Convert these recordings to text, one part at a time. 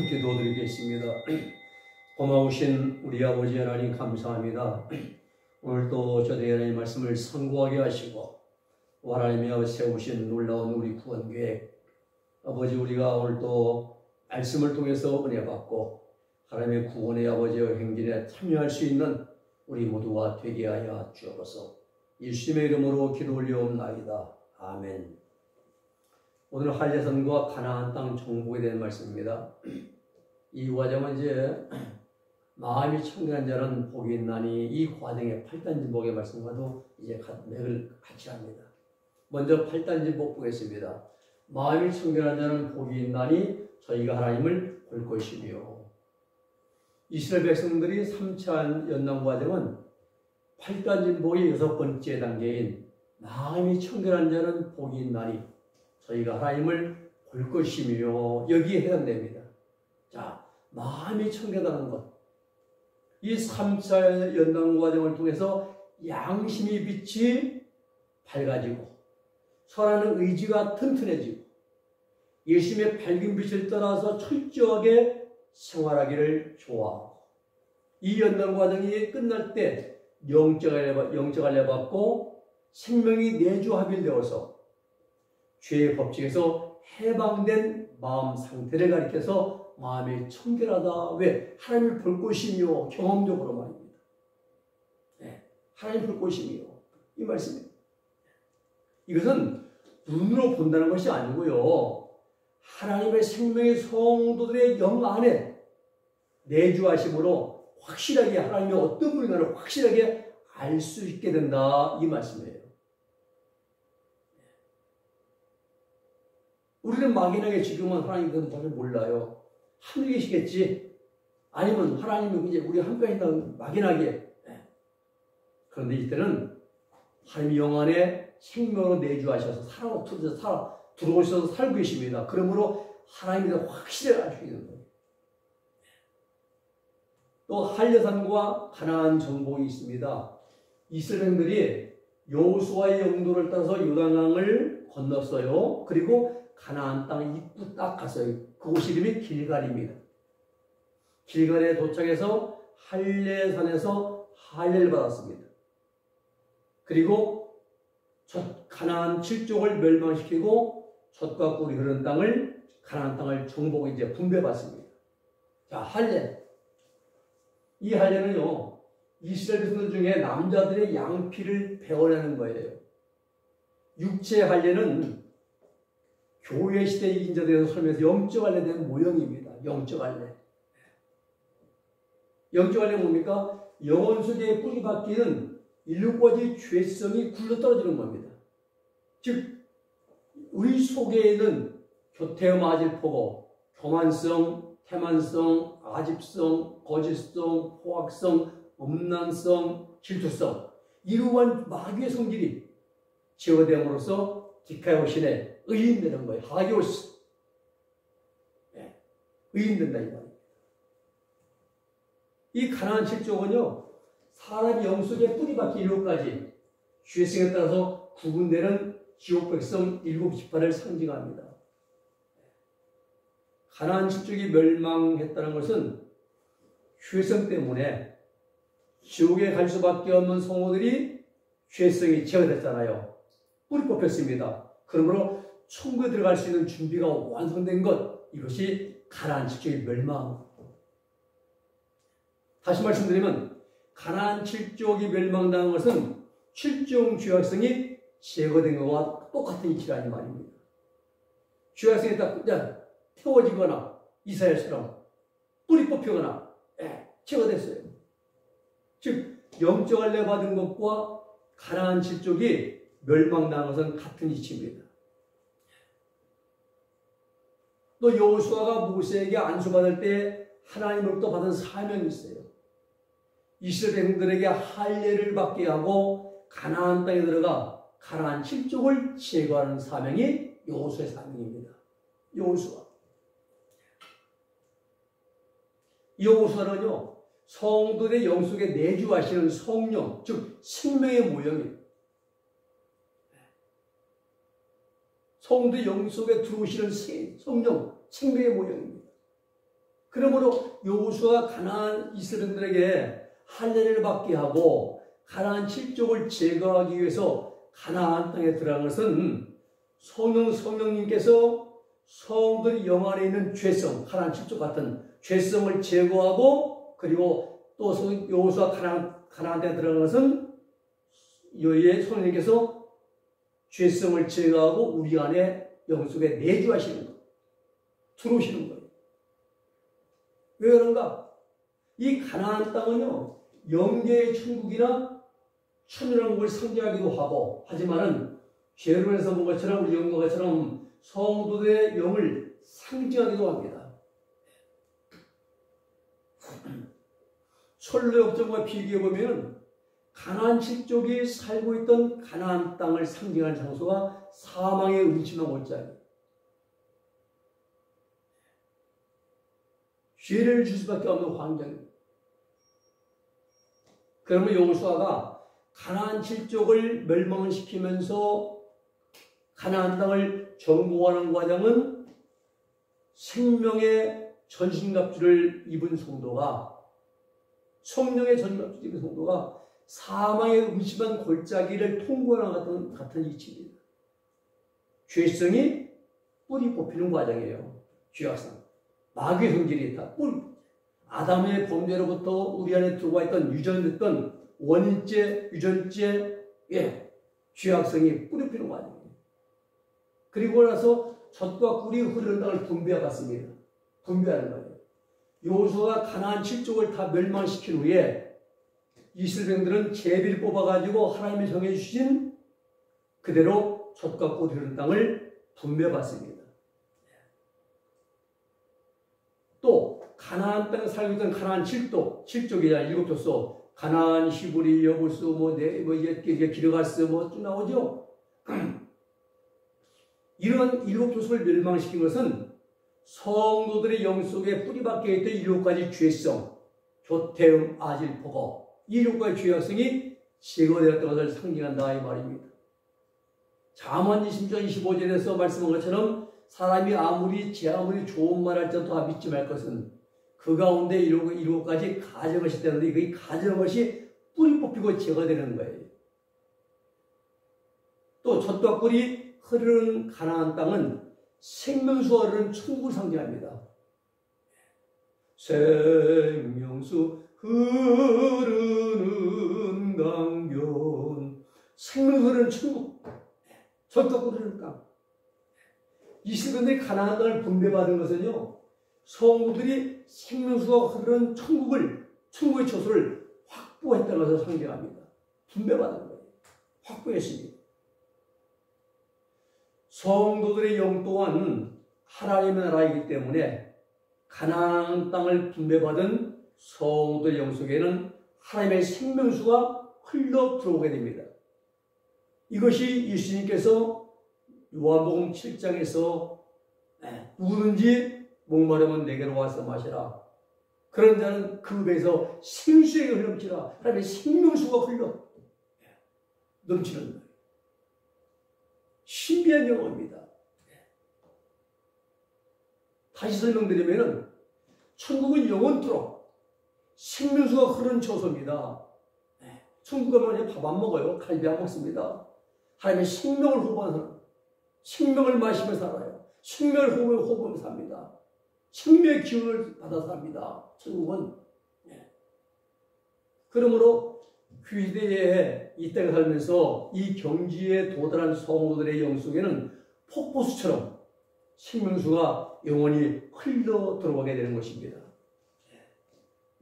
기도드리겠습니다. 고마우신 우리 아버지 하나님 감사합니다. 오늘도 저희 하나님 말씀을 상고하게 하시고 하나님이 세우신 놀라운 우리 구원계획, 아버지 우리가 오늘도 말씀을 통해서 은혜 받고 하나님의 구원의 아버지의 행진에 참여할 수 있는 우리 모두가 되게 하여 주옵소서. 예수님의 이름으로 기도 올려옵나이다. 아멘. 오늘 할례선과 가나안 땅 정복에 대한 말씀입니다. 이 과정은 이제 마음이 청결한 자는 복이 있나니, 이 과정의 8단진복의 말씀과도 이제 맥을 같이 합니다. 먼저 8단진복 보겠습니다. 마음이 청결한 자는 복이 있나니 저희가 하나님을 볼 것이며, 이스라엘 백성들이 3차 연단 과정은 8단진복의 6번째 단계인 마음이 청결한 자는 복이 있나니 저희가 하나님을 볼 것이며, 여기에 해당됩니다. 자, 마음이 청결하다는 것, 이 3차 연단 과정을 통해서 양심의 빛이 밝아지고 선하는 의지가 튼튼해지고 예수님의 밝은 빛을 따라서 철저하게 생활하기를 좋아하고, 이 연단 과정이 끝날 때 영적 할례 받고 생명이 내주합일되어서 죄의 법칙에서 해방된 마음 상태를 가리켜서 마음이 청결하다. 왜? 하나님을 볼 것이며, 경험적으로 말입니다. 네, 하나님을 볼 것이며, 이 말씀입니다. 이것은 눈으로 본다는 것이 아니고요, 하나님의 생명의 성도들의 영 안에 내주하심으로 확실하게 하나님이 어떤 분인가를 확실하게 알 수 있게 된다, 이 말씀이에요. 우리는 막연하게 지금은 하나님은 잘 몰라요. 하늘에 계시겠지, 아니면 하나님은 이제 우리 한가에 있는 막연하게. 그런데 이때는 하나님이 영 안에 생명으로 내주하셔서 들어오셔서 살고 계십니다. 그러므로 하나님에 대해 확실히 알 수 있는 거예요. 또 할례산과 가나안 정복이 있습니다. 이스라엘들이 여호수아의 영도를 따라서 요단강을 건넜어요. 그리고 가나안 땅 입구 딱 갔어요. 그곳 이름이 길갈입니다. 길갈에 도착해서 할례산에서 할례를 받았습니다. 그리고 가나안 7족을 멸망시키고 젖과 꿀이 흐르는 땅을, 가나안 땅을 정복 이제 분배받습니다. 자, 할례. 이 할례는요, 이스라엘 백성들 중에 남자들의 양피를 베어내는 거예요. 육체 할례는 교회 시대의 인자들에서 설명해서 영적 할례에 대한 모형입니다. 영적 할례. 영적 할례는 뭡니까? 영혼 속에 뿌리 박히는 7가지 죄성이 굴러떨어지는 겁니다. 즉, 의 속에 있는 교태음 아질포고, 교만성, 태만성, 아집성, 거짓성, 포악성, 음란성, 질투성, 이러한 마귀의 성질이 제어됨으로써 디카이오신에 의인되는 거예요. 하기오스. 네, 의인된다 이 말입니다. 이 가나안 7족은요, 사람이 영속에 뿌리 박힌 7가지 죄성에 따라서 구분되는 지옥 백성 7지파를 상징합니다. 가나안 7족이 멸망했다는 것은 죄성 때문에 지옥에 갈 수밖에 없는 성도들이 죄성이 제거됐잖아요. 뿌리 뽑혔습니다. 그러므로 천국에 들어갈 수 있는 준비가 완성된 것, 이것이 가나안 7족의 멸망. 다시 말씀드리면 가나안 7족이 멸망당한 것은 7종 죄악성이 제거된 것과 똑같은 이치라는 말입니다. 죄악성이 딱 태워지거나 이스라엘처럼 뿌리 뽑히거나 제거됐어요. 즉 영적 할례 받은 것과 가나안 7족이 멸망당한 것은 같은 이치입니다. 또 여호수아가 모세에게 안수받을 때 하나님으로부터 받은 사명이 있어요. 이스라엘 백성들에게 할례를 받게 하고 가나안 땅에 들어가 가나안 7족을 제거하는 사명이 여호수아의 사명입니다. 여호수아. 여호수아는요, 성도들의 영속에 내주하시는 성령, 즉 생명의 모형이에요. 성도 영 속에 들어오시는 성령, 생명의 모형입니다. 그러므로 여호수아가 가나안 이스라엘들에게 할례를 받게 하고 가나안 칠족을 제거하기 위해서 가나안 땅에 들어간 것은 성령님께서 성도의 영 안에 있는 죄성, 가나안 칠족 같은 죄성을 제거하고, 그리고 또 여호수아 가나안 땅에 들어간 것은 여호의 성령님께서 죄성을 제거하고 우리 안에 영 속에 내주하시는 것, 들어오시는 거예요. 왜 그런가? 이 가나안 땅은요, 영계의 천국이나 천연왕국을 상징하기도 하고, 하지만은 예루살렘에서 본 것처럼, 우리 영과 것처럼 성도들의 영을 상징하기도 합니다. 철로 역정과 비교해 보면 가나안 칠족이 살고 있던 가나안 땅을 상징하는 장소가 사망의 음침한 골짜기, 죄를 줄 수밖에 없는 환경입니다. 그러면 여호수아가 가나안 칠족을 멸망시키면서 가나안 땅을 정복하는 과정은 생명의 전신갑주를 입은 성도가, 성령의 전신갑주를 입은 성도가 사망의 음침한 골짜기를 통과하는 같은 이치입니다. 죄성이 뿌리 뽑히는 과정이에요. 죄악성, 마귀의 성질이 있다. 아담의 범죄로부터 우리 안에 들어와 있던 유전됐던 원인죄, 유전죄, 죄악성이 뿌리 피는 과정이에요. 그리고 나서 젖과 꿀이 흐르는 땅을 분배해봤습니다. 분배하는 거예요. 여호수아가 가나안 칠족을 다 멸망시킨 후에 이스라엘들은 제비를 뽑아가지고 하나님이 정해주신 그대로 젖과 꿀이 흐르는 땅을 분배해봤습니다. 또 가나안 땅에 살고 있던 가나안 칠족이야, 일곱 족속, 가나안, 히브리, 여부스, 이제 기르가스 쭉 나오죠. 이런 일곱 족속을 멸망시킨 것은 성도들의 영 속에 뿌리 박혀 있던 일곱 가지 죄성, 조태음, 아질, 포거, 이 일곱 가지 죄악성이 제거되었던 것을 상징한다 이 말입니다. 잠언 20장 25절에서 말씀한 것처럼 사람이 아무리 좋은 말 할지라도 다 믿지 말 것은 그 가운데 일곱 가지 가정것이 있다는데 그 가정것이 뿌리 뽑히고 제거되는 거예요. 또 젖과 꿀이 흐르는 가나안 땅은 생명수가 흐르는 천국을 상징합니다. 생명수 흐르는 강변, 생명 흐르는 천국, 젖과 꿀 흐르는 땅. 이스라엘들이 가나안 땅을 분배받은 것은요, 성도들이 생명수가 흐르는 천국의 처소를 확보했다는 것을 상징합니다. 분배받은 거예요. 확보했습니다. 성도들의 영 또한 하나님의 나라이기 때문에 가나안 땅을 분배받은 성도의 영 속에는 하나님의 생명수가 흘러 들어오게 됩니다. 이것이 예수님께서 요한복음 7장에서 누구든지 목마르면 내게로 와서 마시라. 그런 자는 그 배에서 생수의 흘럼치라. 하나님의 생명수가 흘러 넘치는 거예요. 신비한 영어입니다. 다시 설명드리면 천국은 영원토록 생명수가 흐르는 처소입니다. 천국은 만약에 밥 안 먹어요. 갈비 안 먹습니다. 하나님의 생명을 호흡하는 사람, 생명을 마시며 살아요. 생명을 호흡하며 삽니다. 생명의 기운을 받아 삽니다. 천국은. 그러므로 그 시대에 이 땅에 살면서 이 경지에 도달한 성도들의 영 속에는 폭포수처럼 생명수가 영원히 흘러 들어가게 되는 것입니다.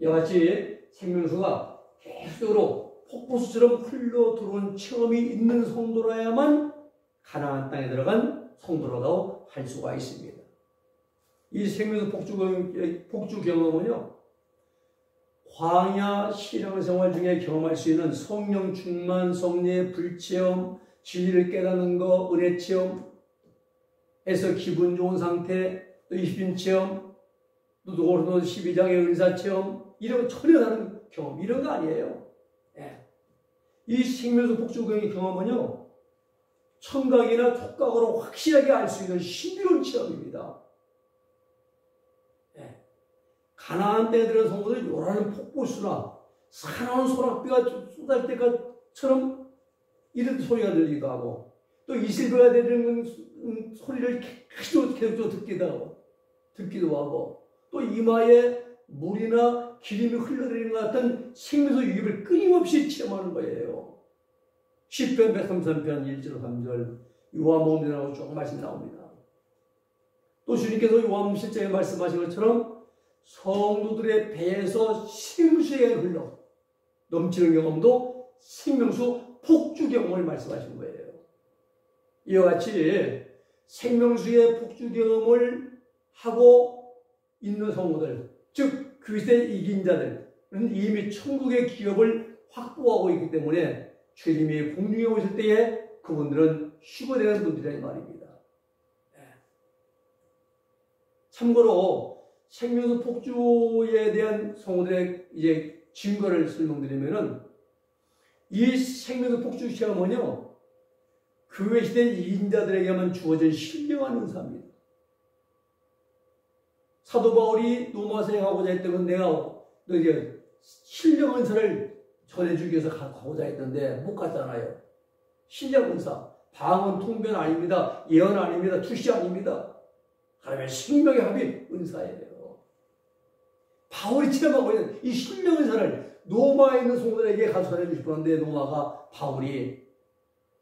이와 같이 생명수가 계속적으로 폭포수처럼 흘러 들어온 체험이 있는 성도라야만 가나안 땅에 들어간 성도라고 할 수가 있습니다. 이 생명수 폭주 경험은요, 광야 신앙생활 중에 경험할 수 있는 성령 충만, 성령의 불체험, 진리를 깨닫는 것, 은혜 체험에서 기분 좋은 상태, 또 이신 체험, 또 고린도서 12장의 은사 체험, 이런 거 전혀 다른 경험, 이런 거 아니에요. 이 생명수 폭주 경험은요, 청각이나 촉각으로 확실하게 알 수 있는 신비로운 체험입니다. 가나안 땅에 들어간 성도들 요란한 폭포수나 사나운 소낙비가 쏟아질 때처럼 이런 소리가 들리기도 하고, 또 이슬비가 내리는 소리를 계속 듣기도 하고, 또 이마에 물이나 기름이 흘러내리는 것 같은 생명수 유입을 끊임없이 체험하는 거예요. 시편 133편 1절 3절 요한복음에도 쭉 말씀이 나옵니다. 또 주님께서 요한복음 7장에 말씀하신 것처럼 성도들의 배에서 생수가 흘러 넘치는 경험도 생명수 폭주 경험을 말씀하신 거예요. 이와 같이 생명수의 폭주 경험을 하고 있는 성도들, 즉 그리스도의 이긴 자들은 이미 천국의 기업을 확보하고 있기 때문에 주님이 공중에 오실 때에 그분들은 휴거되는 분들이란 말입니다. 참고로 생명수 폭주에 대한 성도들의 이제 증거를 설명드리면은, 이 생명수 폭주 체험은요, 교회 시대 이인자들에게만 주어진 신령한 은사입니다. 사도 바울이 로마서에 가고자 했던 건 내가 이제 신령 은사를 전해주기 위해서 가고자 했는데 못 갔잖아요. 신령 은사, 방언, 통변 아닙니다. 예언 아닙니다. 투시 아닙니다. 하나님의 생명의 합이 은사예요. 바울이 체험하고 있는 이 신령 은사를 노마에 있는 성도들에게 가서 전해주고 싶었는데, 노마가 바울이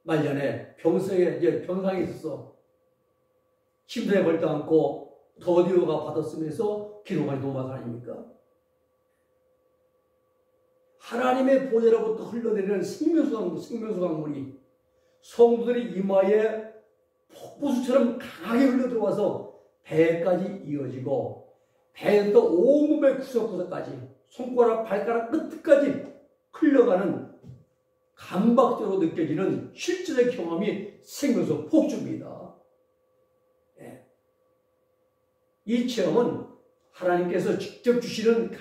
말년에 병상에 있어서 침대에 벌떡 앉고 더디오가 받았으면서 기록한 노마가 아닙니까? 하나님의 보좌로부터 흘러내리는 생명수 강물이 성도들의 이마에 폭포수처럼 강하게 흘러들어와서 배까지 이어지고, 배에서 온몸의 구석구석까지 손가락 발가락 끝까지 흘러가는 감박적으로 느껴지는 실제적 경험이 생명수 폭주입니다. 이 체험은 하나님께서 직접 주시는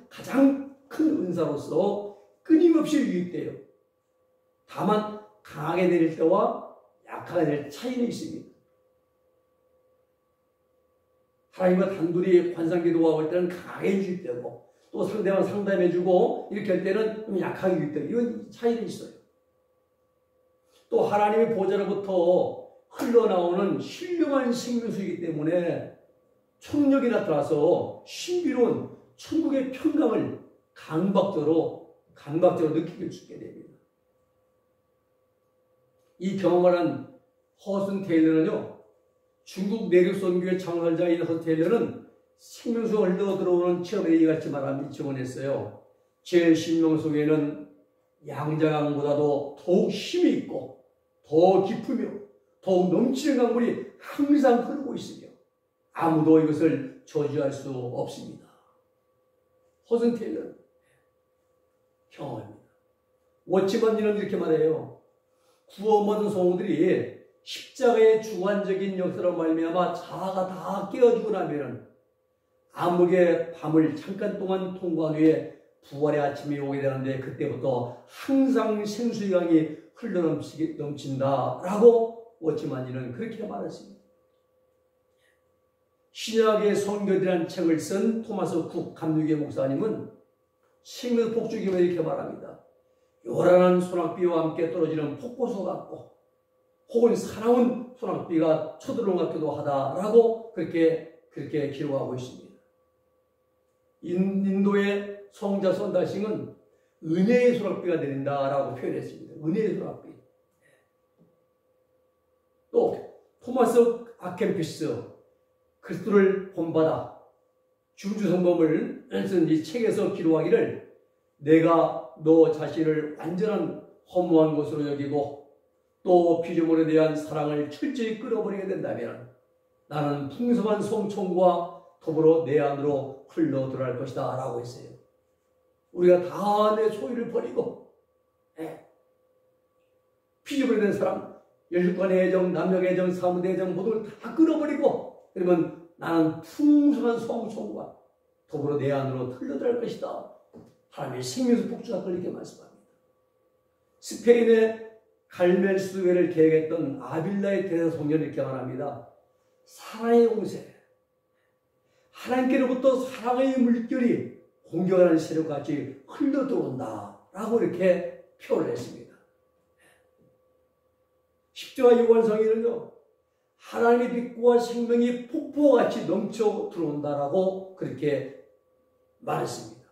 가장 큰 은사로서 끊임없이 유입돼요. 다만 강하게 내릴 때와 약하게 내릴 때 차이는 있습니다. 하나님과 단둘이 관상기도하고 할 때는 강하게 유입되고, 또 상대방 상담해주고 이렇게 할 때는 좀 약하게 유입되고, 이건 차이는 있어요. 또 하나님의 보좌로부터 흘러나오는 신령한 생명수이기 때문에 총력이 나타나서 신비로운 천국의 평강을 감각적으로 느낄 수 있게 됩니다. 이 경험을 한 허슨 테일러는요, 중국 내륙선교회 창설자인 허슨 테일러는 생명수가 흘러 들어오는 체험에 이같이 말하며 증언했어요. 제 신명 속에는 양자강보다도 더욱 힘이 있고 더 깊으며 더욱 넘치는 강물이 항상 흐르고 있으며 아무도 이것을 저지할 수 없습니다. 허슨 테일러 경험합니다. 워치만니는 이렇게 말해요. 구원받은 성도들이 십자가의 주관적인 역사로 말미암아 자아가 다 깨어지고 나면 암흑의 밤을 잠깐 동안 통과한 후에 부활의 아침이 오게 되는데, 그때부터 항상 생수의 강이 흘러넘친다라고 워치만니는 그렇게 말했습니다. 신약의 성결이라는 책을 쓴 토마스 쿡 감리교 목사님은 생명 폭주기에 이렇게 말합니다. 요란한 소낙비와 함께 떨어지는 폭포수 같고, 혹은 사나운 소낙비가 쳐들어온 것 같기도 하다라고 그렇게 기록하고 있습니다. 인도의 성자 선다싱은 은혜의 소낙비가 내린다라고 표현했습니다. 은혜의 소낙비. 또 토마스 아켄피스 그리스도를 본받아 주주성범을 쓴 이 책에서 기록하기를, 내가 너 자신을 완전한 허무한 것으로 여기고 또 피조물에 대한 사랑을 철저히 끌어버리게 된다면 나는 풍성한 성천과 더불어 내 안으로 흘러 들어갈 것이다 라고 했어요. 우리가 다 내 소유를 버리고 피조물에 대한 사랑, 열육간의 애정, 남녀의 애정, 사무의 애정 모두를 다 끌어버리고, 그러면 나는 풍성한 성천과 더불어 내 안으로 흘러 들어갈 것이다. 하나님의 생명수 폭주가 걸리게 말씀합니다. 스페인의 갈멜수회를 계획했던 아빌라의 대성전을 이렇게 말합니다. 사랑의 공세, 하나님께로부터 사랑의 물결이 공격하는 세력같이 흘러들어온다라고 이렇게 표현을 했습니다. 십자가 요한성에는요, 하나님의 빛과 생명이 폭포같이 넘쳐 들어온다라고 그렇게 말했습니다.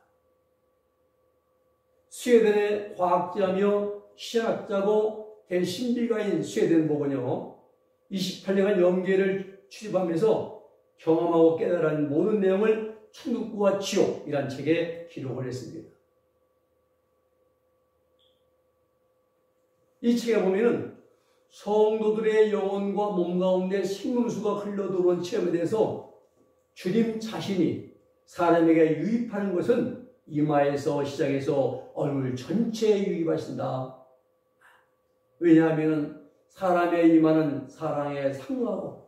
스웨덴의 과학자며 신학자고 대신비가인 스웨덴복은요, 28년간 영계를 출입하면서 경험하고 깨달은 모든 내용을 천국과 지옥이란 책에 기록을 했습니다. 이 책에 보면은 성도들의 영혼과 몸 가운데 생명수가 흘러들어온 체험에 대해서 주님 자신이 사람에게 유입하는 것은 이마에서 시작해서 얼굴 전체에 유입하신다. 왜냐하면 사람의 이마는 사랑에 상응하고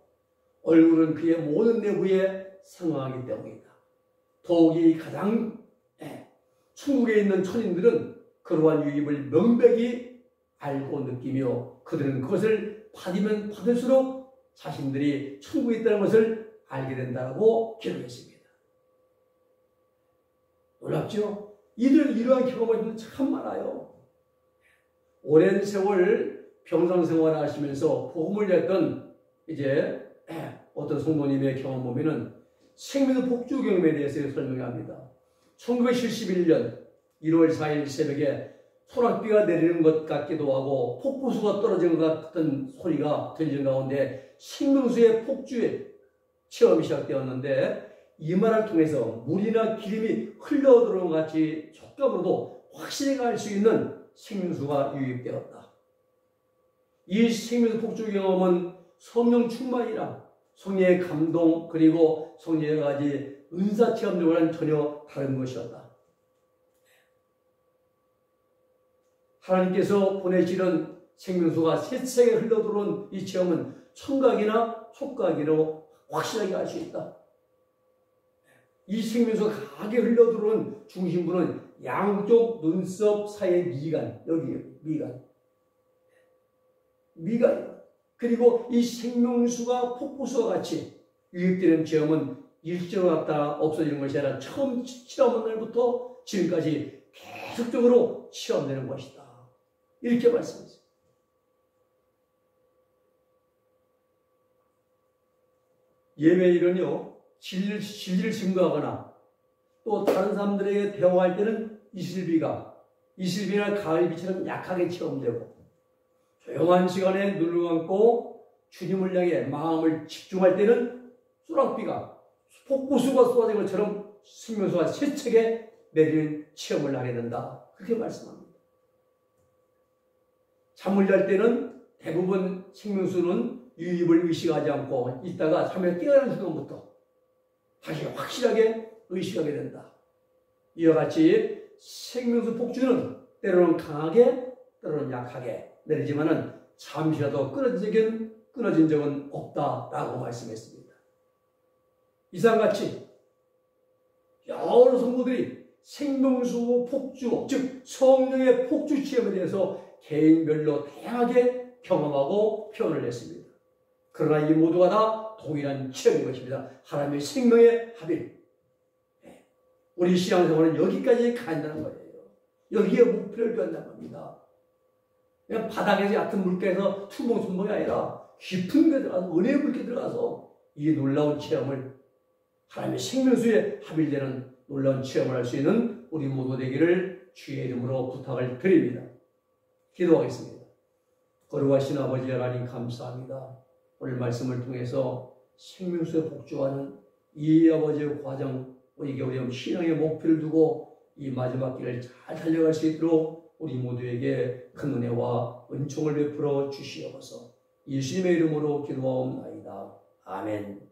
얼굴은 그의 모든 내부에 상응하기 때문이다. 더욱이 가장 천국에 있는 천인들은 그러한 유입을 명백히 알고 느끼며 그들은 그것을 받으면 받을수록 자신들이 천국에 있다는 것을 알게 된다고 기록했습니다. 놀랍죠? 이러한 경험을 참 많아요. 오랜 세월 병상생활을 하시면서 복음을 냈던 어떤 성도님의 경험 보면은 생명의 복주 경험에 대해서 설명합니다. 1971년 1월 4일 새벽에 소낙비가 내리는 것 같기도 하고 폭포수가 떨어지는 것 같은 소리가 들리는 가운데 생명수의 폭주의 체험이 시작되었는데 이마를 통해서 물이나 기름이 흘러들어오는 것 같이 촉감으로도 확실히 알 수 있는 생명수가 유입되었다. 이 생명수 폭주 경험은 성령 충만이라 성령의 감동 그리고 성령의 여러 가지 은사 체험들과는 전혀 다른 것이었다. 하나님께서 보내시는 생명수가 세세하게 흘러들어온 이 체험은 청각이나 촉각으로 확실하게 알 수 있다. 이 생명수가 강하게 흘러들어온 중심부는 양쪽 눈썹 사이의 미간, 여기에요. 미간이에요. 그리고 이 생명수가 폭포수와 같이 유입되는 체험은 일시로 갔다 없어지는 것이 아니라 처음 체험한 날부터 지금까지 계속적으로 체험되는 것이다. 이렇게 말씀했어요. 예배일은요, 진리를 증거하거나 또 다른 사람들에게 대화할 때는 이슬비나 가을비처럼 약하게 체험되고 조용한 시간에 눈을 감고 주님을 향해 마음을 집중할 때는 소낙비가 폭포수가 쏟아진 것처럼 생명수가 세차게 내리는 체험을 하게 된다. 그렇게 말씀합니다. 잠을 잘 때는 대부분 생명수는 유입을 의식하지 않고 있다가 잠에 깨어나는 순간부터 다시 확실하게 의식하게 된다. 이와 같이 생명수 폭주는 때로는 강하게 때로는 약하게 내리지만은 잠시라도 끊어진 적은 없다라고 말씀했습니다. 이상같이 여러 성도들이 생명수 폭주, 즉 성령의 폭주 체험에 대해서 개인별로 다양하게 경험하고 표현을 했습니다. 그러나 이 모두가 다 동일한 체험인 것입니다. 하나님의 생명의 합일. 우리 신앙생활은 여기까지 간다는 거예요. 여기에 목표를 두었다는 겁니다. 그냥 바닥에서 얕은 물가에서 퉁봉순봉이 아니라 깊은 데 들어가서 은혜의 물가에 들어가서 이 놀라운 체험을 하나님의 생명수에 합일되는 놀라운 체험을 할 수 있는 우리 모두 되기를 주의 이름으로 부탁을 드립니다. 기도하겠습니다. 거룩하신 아버지 하나님 감사합니다. 오늘 말씀을 통해서 생명수에 복주하는 이 아버지의 과정, 우리에게 우리 신앙의 목표를 두고 이 마지막 길을 잘 달려갈 수 있도록 우리 모두에게 큰 은혜와 은총을 베풀어 주시옵소서. 예수님의 이름으로 기도하옵나이다. 아멘.